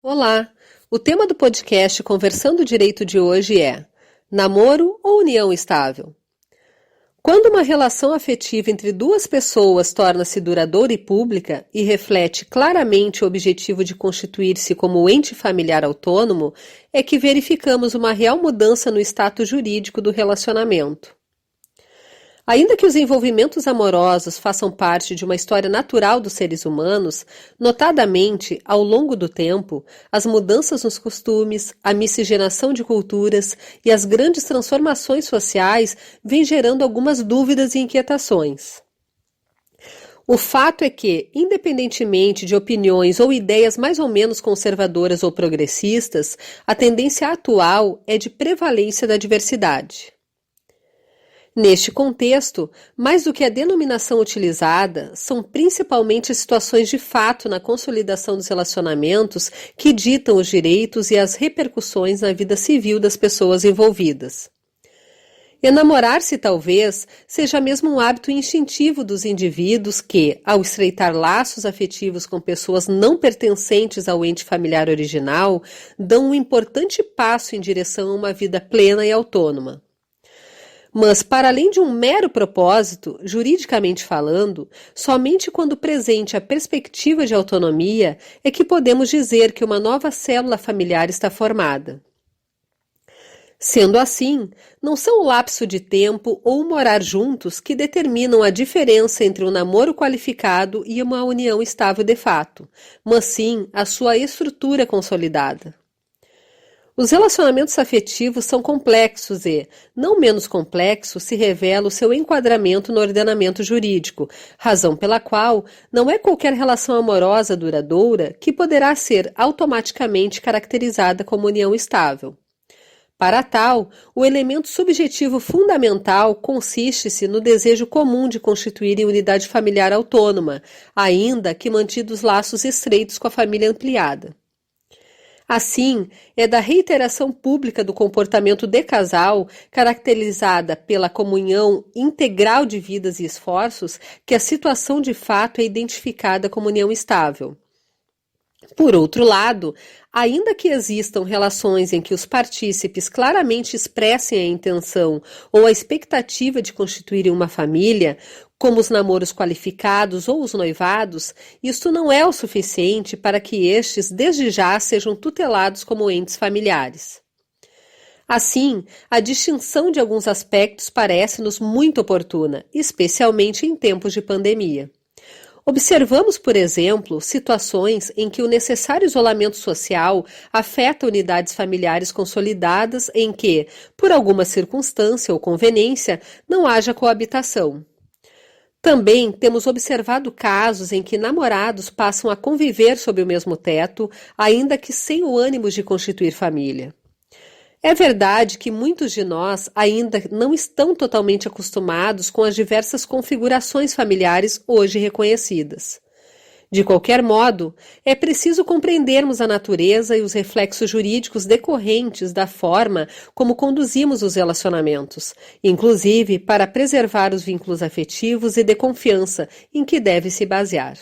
Olá! O tema do podcast Conversando Direito de hoje é namoro ou união estável? Quando uma relação afetiva entre duas pessoas torna-se duradoura e pública e reflete claramente o objetivo de constituir-se como ente familiar autônomo, é que verificamos uma real mudança no status jurídico do relacionamento. Ainda que os envolvimentos amorosos façam parte de uma história natural dos seres humanos, notadamente, ao longo do tempo, as mudanças nos costumes, a miscigenação de culturas e as grandes transformações sociais vêm gerando algumas dúvidas e inquietações. O fato é que, independentemente de opiniões ou ideias mais ou menos conservadoras ou progressistas, a tendência atual é de prevalência da diversidade. Neste contexto, mais do que a denominação utilizada, são principalmente situações de fato na consolidação dos relacionamentos que ditam os direitos e as repercussões na vida civil das pessoas envolvidas. Enamorar-se, talvez, seja mesmo um hábito instintivo dos indivíduos que, ao estreitar laços afetivos com pessoas não pertencentes ao ente familiar original, dão um importante passo em direção a uma vida plena e autônoma. Mas, para além de um mero propósito, juridicamente falando, somente quando presente a perspectiva de autonomia é que podemos dizer que uma nova célula familiar está formada. Sendo assim, não são o lapso de tempo ou o morar juntos que determinam a diferença entre um namoro qualificado e uma união estável de fato, mas sim a sua estrutura consolidada. Os relacionamentos afetivos são complexos e, não menos complexo, se revela o seu enquadramento no ordenamento jurídico, razão pela qual não é qualquer relação amorosa duradoura que poderá ser automaticamente caracterizada como união estável. Para tal, o elemento subjetivo fundamental consiste-se no desejo comum de constituírem unidade familiar autônoma, ainda que mantidos laços estreitos com a família ampliada. Assim, é da reiteração pública do comportamento de casal, caracterizada pela comunhão integral de vidas e esforços, que a situação de fato é identificada como união estável. Por outro lado, ainda que existam relações em que os partícipes claramente expressem a intenção ou a expectativa de constituírem uma família, como os namoros qualificados ou os noivados, isto não é o suficiente para que estes desde já sejam tutelados como entes familiares. Assim, a distinção de alguns aspectos parece-nos muito oportuna, especialmente em tempos de pandemia. Observamos, por exemplo, situações em que o necessário isolamento social afeta unidades familiares consolidadas em que, por alguma circunstância ou conveniência, não haja coabitação. Também temos observado casos em que namorados passam a conviver sob o mesmo teto, ainda que sem o ânimo de constituir família. É verdade que muitos de nós ainda não estão totalmente acostumados com as diversas configurações familiares hoje reconhecidas. De qualquer modo, é preciso compreendermos a natureza e os reflexos jurídicos decorrentes da forma como conduzimos os relacionamentos, inclusive para preservar os vínculos afetivos e de confiança em que deve se basear.